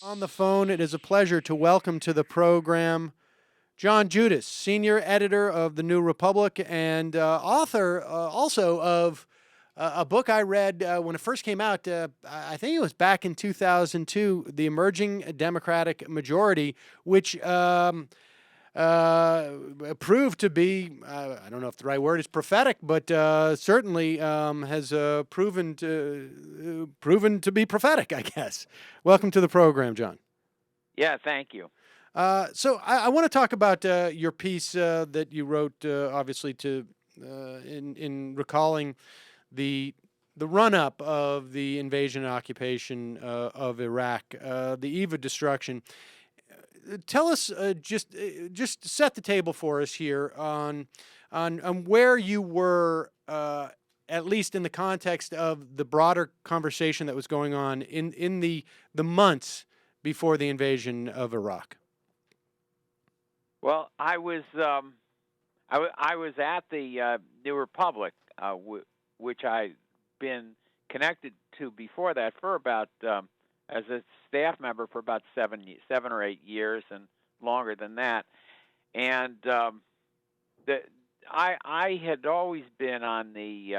On the phone, it is a pleasure to welcome to the program John Judis, senior editor of the New Republic and author also of a book I read when it first came out. I think it was back in 2002, The Emerging Democratic Majority, which uh, proved to be, I don't know if the right word is prophetic, but certainly has proven to be prophetic, I guess. Welcome to the program, John. Yeah, thank you. So I want to talk about your piece that you wrote, obviously, to in recalling the the run up of the invasion and occupation of Iraq, the eve of destruction. Tell us just set the table for us here on where you were. At least in the context of the broader conversation that was going on in the months before the invasion of Iraq. Well, I was at the New Republic, which I've been connected to before that for about as a staff member for about 7 or 8 years, and longer than that. And the I had always been on the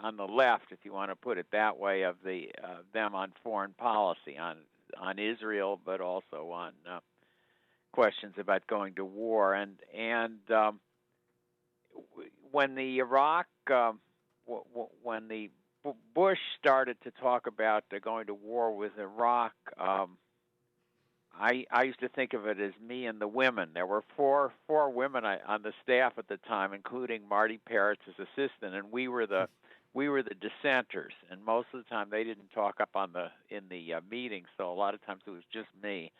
left, if you want to put it that way, of the them on foreign policy, on Israel, but also on questions about going to war. And when the Iraq when the Bush started to talk about going to war with Iraq, I used to think of it as me and the women. There were four women on the staff at the time, including Marty Parrott's assistant, and we were the dissenters. And most of the time, they didn't talk up in the meetings, so a lot of times it was just me.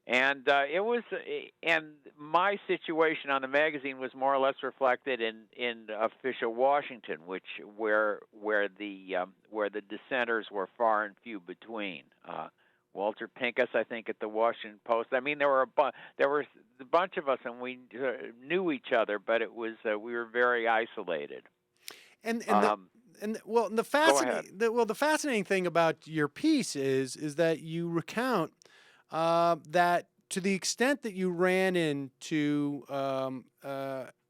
And and my situation on the magazine was more or less reflected in official Washington, where the dissenters were far and few between. Walter Pincus, I think, at the Washington Post. I mean, there were a bunch of us, and we knew each other, but it was we were very isolated. And and the Um, and well, Go ahead. the fascinating thing about your piece is that you recount that to the extent that you ran into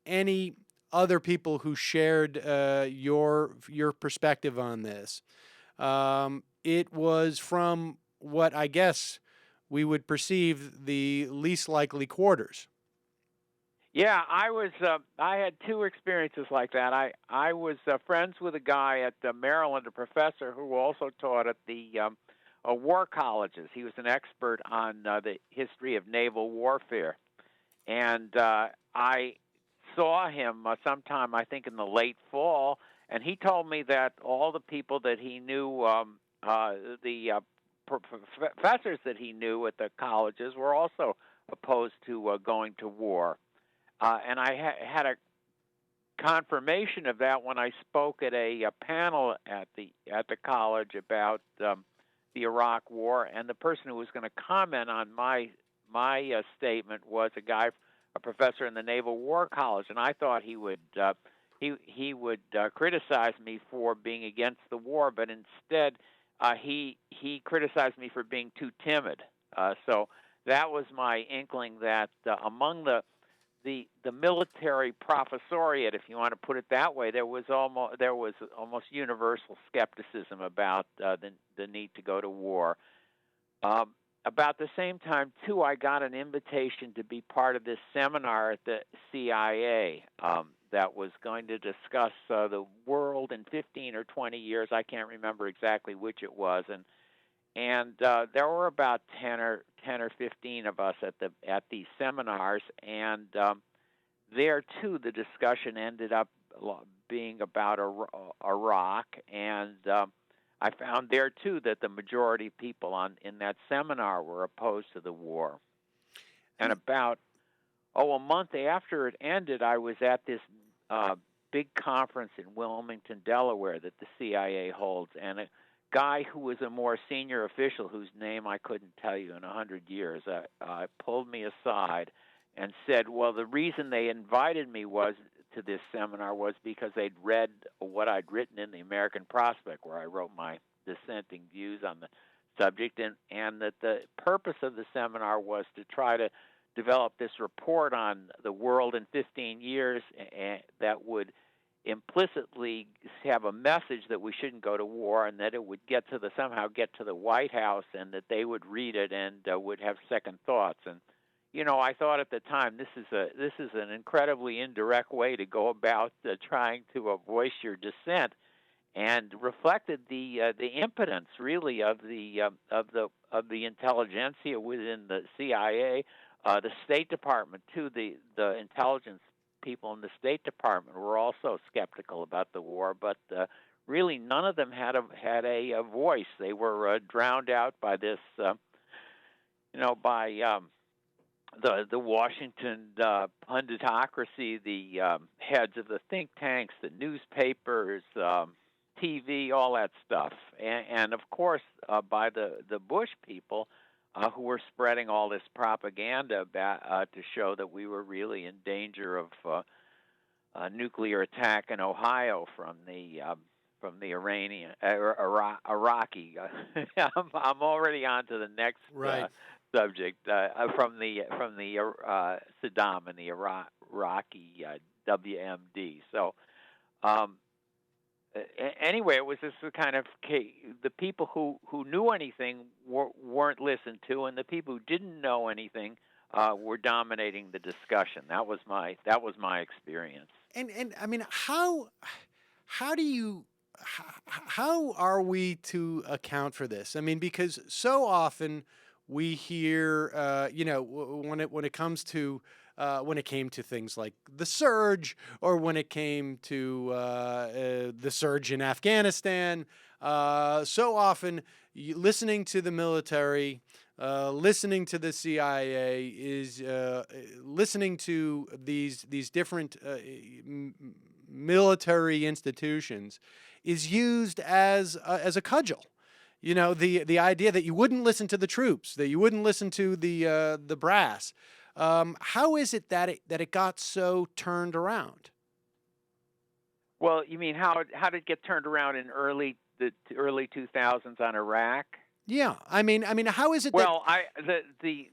any other people who shared your perspective on this, it was from what I guess we would perceive the least likely quarters. Yeah, I had two experiences like that. I was friends with a guy at Maryland, a professor who also taught at the war colleges. He was an expert on the history of naval warfare, and I saw him sometime, I think, in the late fall, and he told me that all the people that he knew, the professors that he knew at the colleges, were also opposed to going to war. And I had a confirmation of that when I spoke at a panel at the college about the Iraq War, and the person who was going to comment on my statement was a professor in the Naval War College, and I thought he would criticize me for being against the war, but instead he criticized me for being too timid. So that was my inkling that among the military professoriate, if you want to put it that way, there was almost universal skepticism about the need to go to war. About the same time, too, I got an invitation to be part of this seminar at the CIA that was going to discuss the world in 15 or 20 years. I can't remember exactly which it was, and there were about 10 or 15 of us at these seminars, and there too the discussion ended up being about Iraq, and I found there too that the majority of people in that seminar were opposed to the war. And about a month after it ended, I was at this big conference in Wilmington, Delaware, that the CIA holds, and a guy who was a more senior official, whose name I couldn't tell you in 100 years, pulled me aside and said, well, the reason they invited me to this seminar was because they'd read what I'd written in the American Prospect, where I wrote my dissenting views on the subject, and that the purpose of the seminar was to try to develop this report on the world in 15 years that would implicitly have a message that we shouldn't go to war, and that it would somehow get to the White House, and that they would read it and would have second thoughts. And I thought at the time, this is an incredibly indirect way to go about trying to voice your dissent, and reflected the impotence really of the intelligentsia within the CIA, the State Department too. The intelligence people in the State Department were also skeptical about the war, but really none of them had a voice. They were drowned out by this, by the Washington punditocracy, the heads of the think tanks, the newspapers, TV, all that stuff, and of course by the Bush people who were spreading all this propaganda to show that we were really in danger of a nuclear attack in Ohio from the Iraqi. I'm already on to the next subject from the Saddam and the Iraqi WMD. So. Anyway, it was just the kind of the people who knew anything weren't listened to, and the people who didn't know anything were dominating the discussion. That was my experience. And I mean, how are we to account for this? I mean, because so often we hear, when it comes to when it came to things like the surge, or when it came to the surge in Afghanistan, so often listening to the military, listening to the CIA is listening to these different military institutions is used as a cudgel. The idea that you wouldn't listen to the troops, that you wouldn't listen to the brass. How is it that it got so turned around? Well, you mean how did it get turned around in the early 2000s on Iraq? Yeah, I mean, how is it? Well, the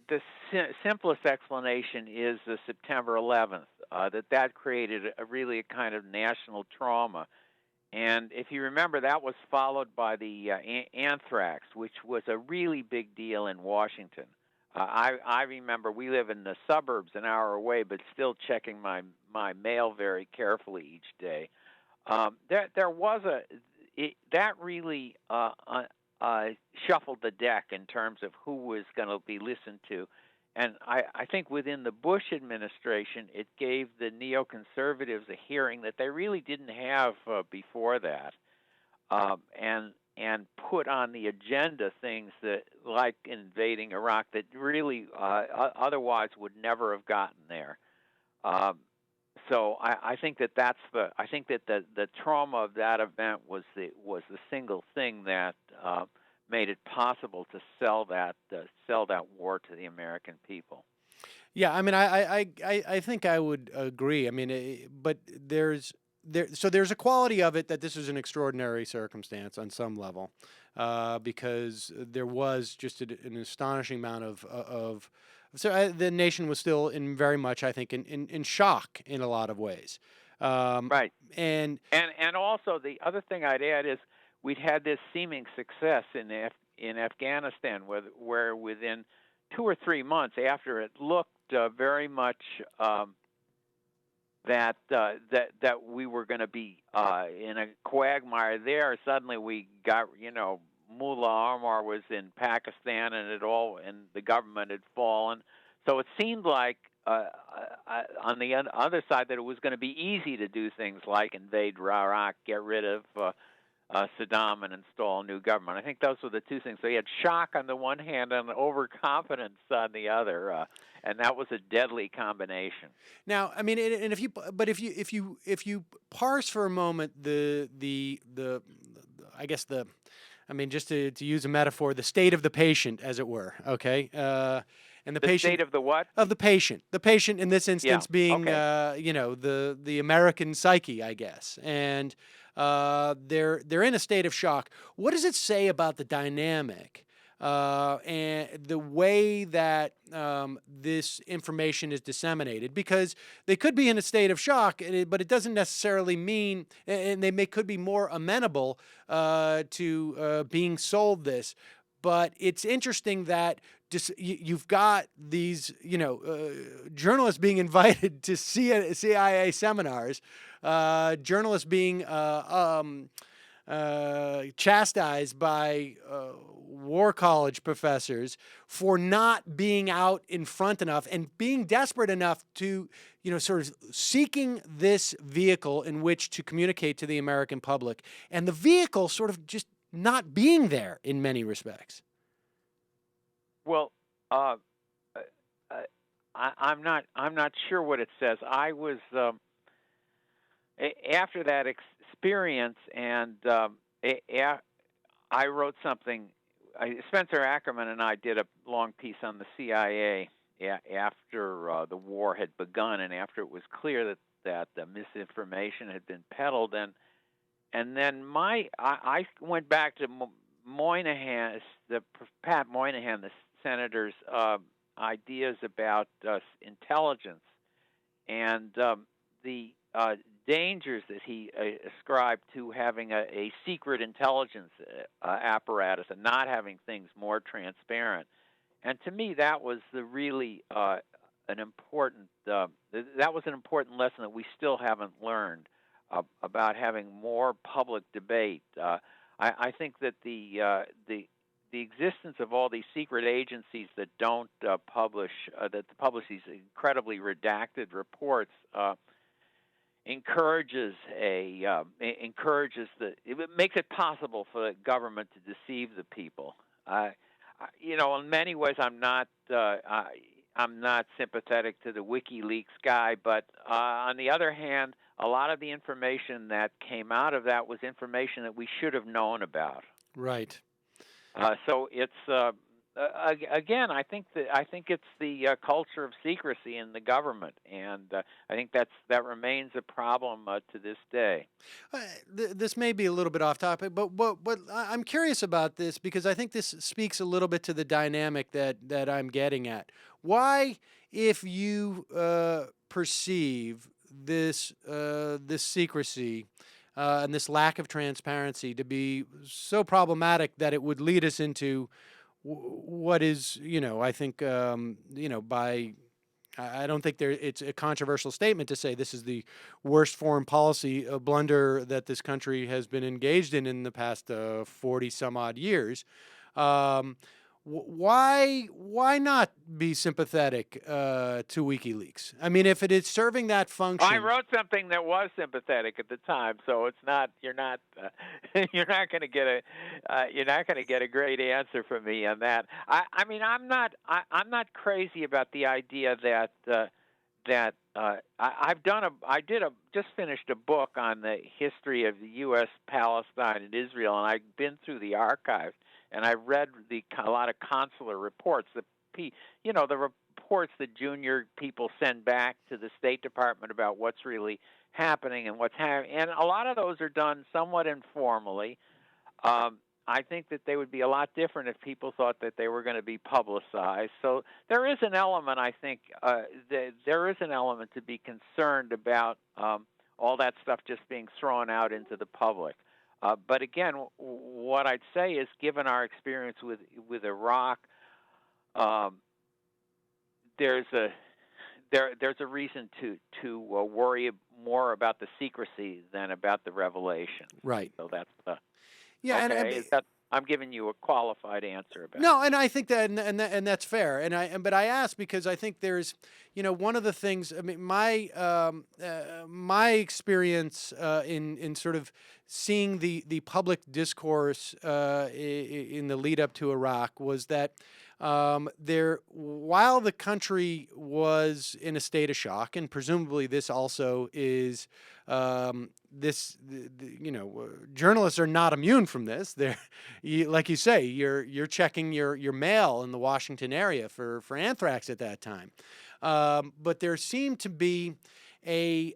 simplest explanation is the September 11th. That created a kind of national trauma, and if you remember, that was followed by the anthrax, which was a really big deal in Washington. I remember we live in the suburbs an hour away, but still checking my mail very carefully each day. There was that really shuffled the deck in terms of who was going to be listened to, and I think within the Bush administration, it gave the neoconservatives a hearing that they really didn't have before that, and put on the agenda things that, like invading Iraq, that really otherwise would never have gotten there. So I think that the trauma of that event was the single thing that made it possible to sell that war to the American people. Yeah, I mean, I think I would agree. I mean, but there's a quality of it that this was an extraordinary circumstance on some level, because there was just an astonishing amount of so the nation was still very much, I think, in shock in a lot of ways. Right. And also the other thing I'd add is we'd had this seeming success in Afghanistan, where within 2 or 3 months after it looked very much that we were going to be in a quagmire there. Suddenly we got, Mullah Omar was in Pakistan, and the government had fallen. So it seemed like on the other side that it was going to be easy to do things like invade Iraq, get rid of Saddam, and install a new government. I think those were the two things. So you had shock on the one hand and overconfidence on the other, and that was a deadly combination. Now, I mean, and if you parse for a moment just to use a metaphor, the state of the patient, as it were, okay? And the patient, state of the what? Of the patient. The patient in this instance being, okay. The American psyche, I guess. And they're in a state of shock. What does it say about the dynamic and the way that this information is disseminated, because they could be in a state of shock, but it doesn't necessarily mean, and could be more amenable to being sold this. But it's interesting that you've got these, journalists being invited to CIA seminars, journalists being chastised by war college professors for not being out in front enough and being desperate enough to, sort of seeking this vehicle in which to communicate to the American public, and the vehicle sort of just not being there in many respects. Well, I'm not sure what it says. I was after that experience, and I wrote something. Spencer Ackerman and I did a long piece on the CIA after the war had begun, and after it was clear that the misinformation had been peddled, and then I went back to Moynihan, Pat Moynihan, the senator's ideas about intelligence and the dangers that he ascribed to having a secret intelligence apparatus and not having things more transparent. And to me, that was really an important lesson that we still haven't learned about having more public debate. I think that the existence of all these secret agencies that don't publish these incredibly redacted reports it makes it possible for the government to deceive the people. In many ways, I'm not sympathetic to the WikiLeaks guy, but on the other hand, a lot of the information that came out of that was information that we should have known about. Right. So it's again, I think it's the culture of secrecy in the government, and I think that remains a problem to this day. This may be a little bit off topic, but I'm curious about this, because I think this speaks a little bit to the dynamic that I'm getting at. Why, if you perceive this secrecy and this lack of transparency to be so problematic that it would lead us into what is, I think, I don't think it's a controversial statement to say this is the worst foreign policy blunder that this country has been engaged in the past 40 some odd years. Why not be sympathetic to WikiLeaks? I mean, if it is serving that function. I wrote something that was sympathetic at the time, so it's not. You're not going to get a great answer from me on that. I mean, I'm not crazy about the idea that I just finished a book on the history of the U.S., Palestine, and Israel, and I've been through the archives. And I read a lot of consular reports. The reports that junior people send back to the State Department about what's really happening and what's happening. And a lot of those are done somewhat informally. I think that they would be a lot different if people thought that they were going to be publicized. So there is an element, I think, there is an element to be concerned about all that stuff just being thrown out into the public. But again, what I'd say is, given our experience with Iraq, there's a reason to worry more about the secrecy than about the revelation. Right. So that's yeah. Okay. I'm giving you a qualified answer about. No, and I think that, and that's fair. But I ask because I think there's, one of the things. I mean, my experience in sort of seeing the public discourse in the lead up to Iraq was that while the country was in a state of shock, and presumably this also is. Journalists are not immune from this. Like you say, you're checking your mail in the Washington area for anthrax at that time. But there seemed to be a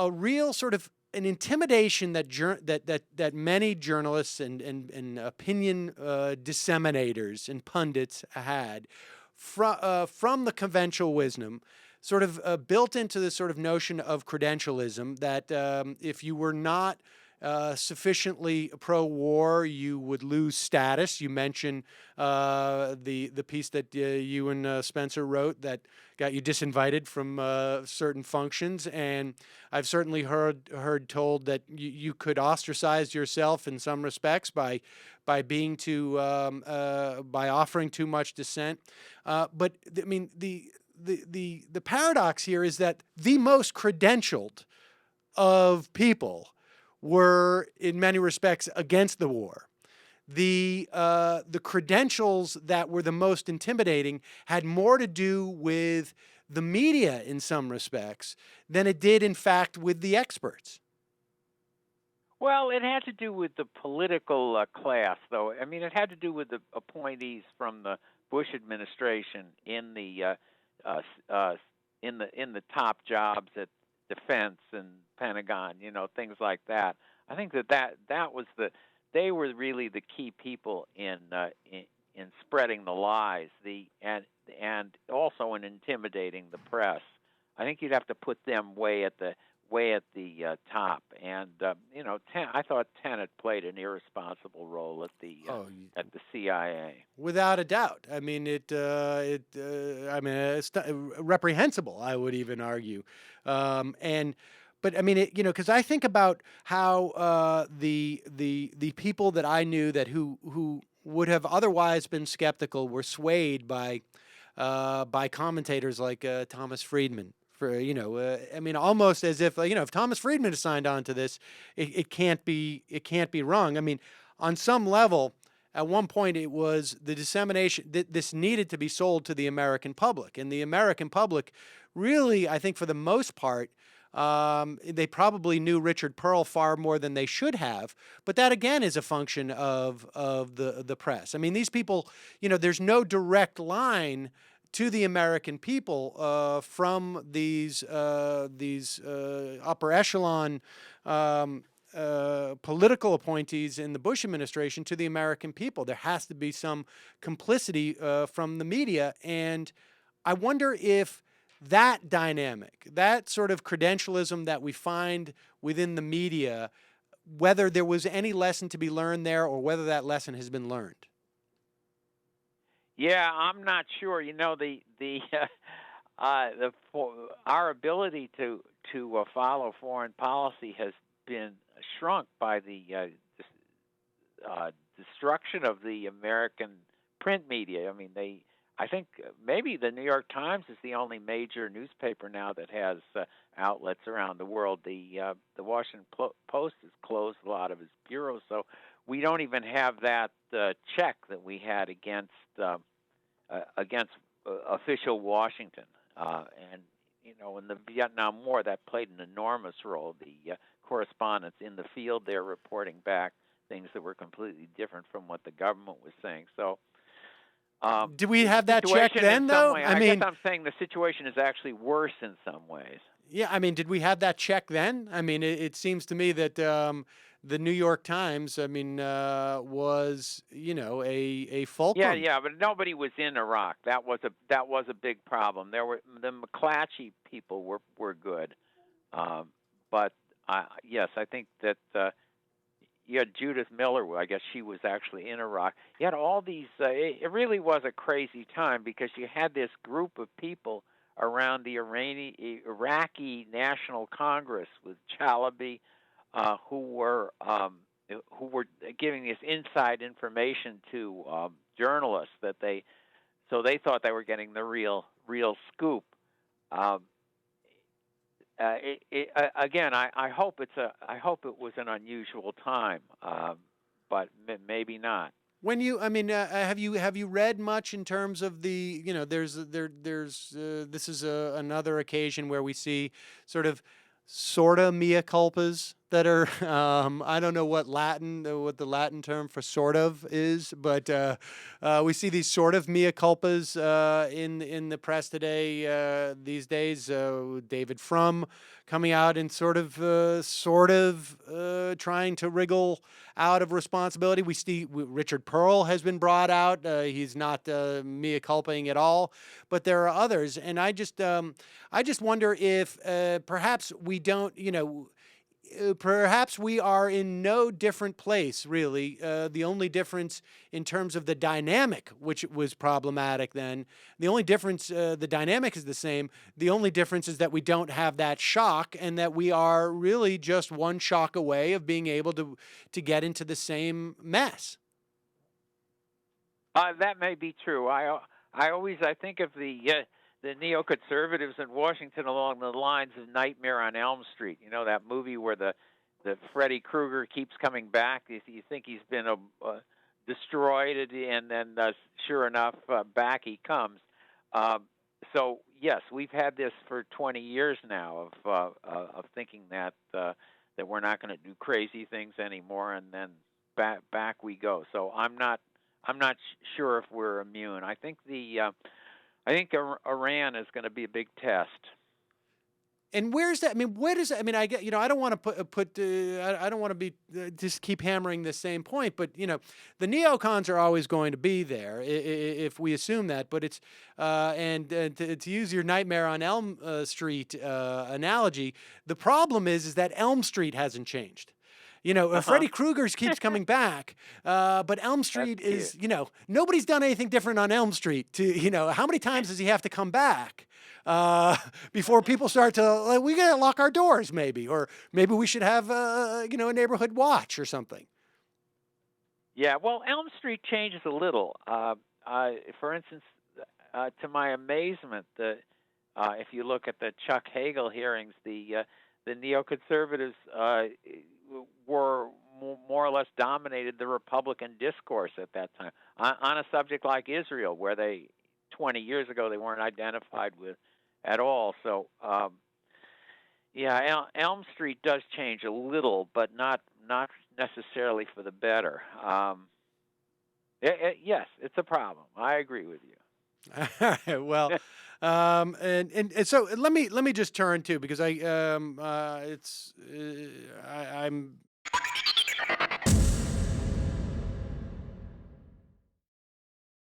real sort of an intimidation that that many journalists and opinion disseminators and pundits had from the conventional wisdom, sort of built into this sort of notion of credentialism that if you were not sufficiently pro-war, you would lose status. You mentioned the piece that you and Spencer wrote that got you disinvited from certain functions, and I've certainly heard told that you could ostracize yourself in some respects by being too by offering too much dissent. But I mean the paradox here is that the most credentialed of people were in many respects against the war. The credentials that were the most intimidating had more to do with the media in some respects than it did, in fact, with the experts. Well, it had to do with the political class, though. I mean, it had to do with the appointees from the Bush administration in the in the top jobs at Defense and Pentagon, things like that. I think that was they were really the key people in spreading the lies, and also in intimidating the press. I think you'd have to put them way at the top, and I thought Tenet played an irresponsible role at the CIA. Without a doubt. I mean, it's reprehensible, I would even argue. But I mean, because I think about how the people that I knew that who would have otherwise been skeptical were swayed by commentators like Thomas Friedman. I mean, almost as if if Thomas Friedman has signed on to this, it can't be wrong. I mean, on some level, at one point it was the dissemination that this needed to be sold to the American public, and the American public really, I think, for the most part, they probably knew Richard Pearl far more than they should have. But that again is a function of the press. I mean, these people, there's no direct line to the American people from these upper echelon political appointees in the Bush administration to the American people. There has to be some complicity from the media, and I wonder if that dynamic, that sort of credentialism that we find within the media, whether there was any lesson to be learned there or whether that lesson has been learned. Yeah, I'm not sure. Our ability to follow foreign policy has been shrunk by the destruction of the American print media. I mean, I think maybe the New York Times is the only major newspaper now that has outlets around the world. The Washington Post has closed a lot of its bureaus, so we don't even have that check that we had against official Washington. And in the Vietnam War, that played an enormous role. The correspondents in the field there reporting back things that were completely different from what the government was saying. So, did we have that check then, though? I guess I'm saying the situation is actually worse in some ways. Yeah, I mean, did we have that check then? I mean, it seems to me that the New York Times, I mean, was a fulcrum. Yeah, but nobody was in Iraq. That was a big problem. There were the McClatchy people were good, but yes, I think that you had Judith Miller. I guess she was actually in Iraq. You had all these. It really was a crazy time because you had this group of people around the Iraqi National Congress with Chalabi, who were giving this inside information to journalists so they thought they were getting the real scoop. Again, I hope it was an unusual time, but maybe not. When have you read much in terms of the this is another occasion where we see sorta Miaculpas that are I don't know what the Latin term for sort of is, but we see these sort of mea culpas in the press today these days. David Frum coming out and sort of trying to wriggle out of responsibility. We see Richard Pearl has been brought out. He's not mea culpaing at all, but there are others, and I just wonder if perhaps we don't, perhaps we are in no different place, really. The only difference in terms of the dynamic, which was problematic then, the only difference, the dynamic is the same. The only difference is that we don't have that shock, and that we are really just one shock away of being able to get into the same mess. That may be true. I think of the neoconservatives in Washington along the lines of Nightmare on Elm Street. You know, that movie where the Freddy Krueger keeps coming back. You think he's been destroyed, and then sure enough, back he comes. So yes, we've had this for 20 years now of thinking that we're not going to do crazy things anymore, and then back we go. So I'm not sure if we're immune. I think Iran is going to be a big test. And where's that? I mean, where does that? I mean, I get, I don't want to I don't want to be just keep hammering the same point, but the neocons are always going to be there if we assume that. But it's and to use your Nightmare on Elm Street analogy, the problem is that Elm Street hasn't changed. Freddy Krueger's keeps coming back, but Elm Street is, nobody's done anything different on Elm Street. How many times does he have to come back before people start to, we gotta lock our doors, maybe, or maybe we should have, a neighborhood watch or something. Yeah, well, Elm Street changes a little. For instance, to my amazement, if you look at the Chuck Hagel hearings, the neoconservatives were more or less dominated the Republican discourse at that time on a subject like Israel, where 20 years ago, they weren't identified with at all. So, Elm Street does change a little, but not necessarily for the better. Yes, it's a problem. I agree with you. All right, well, and so let me just turn to, because I'm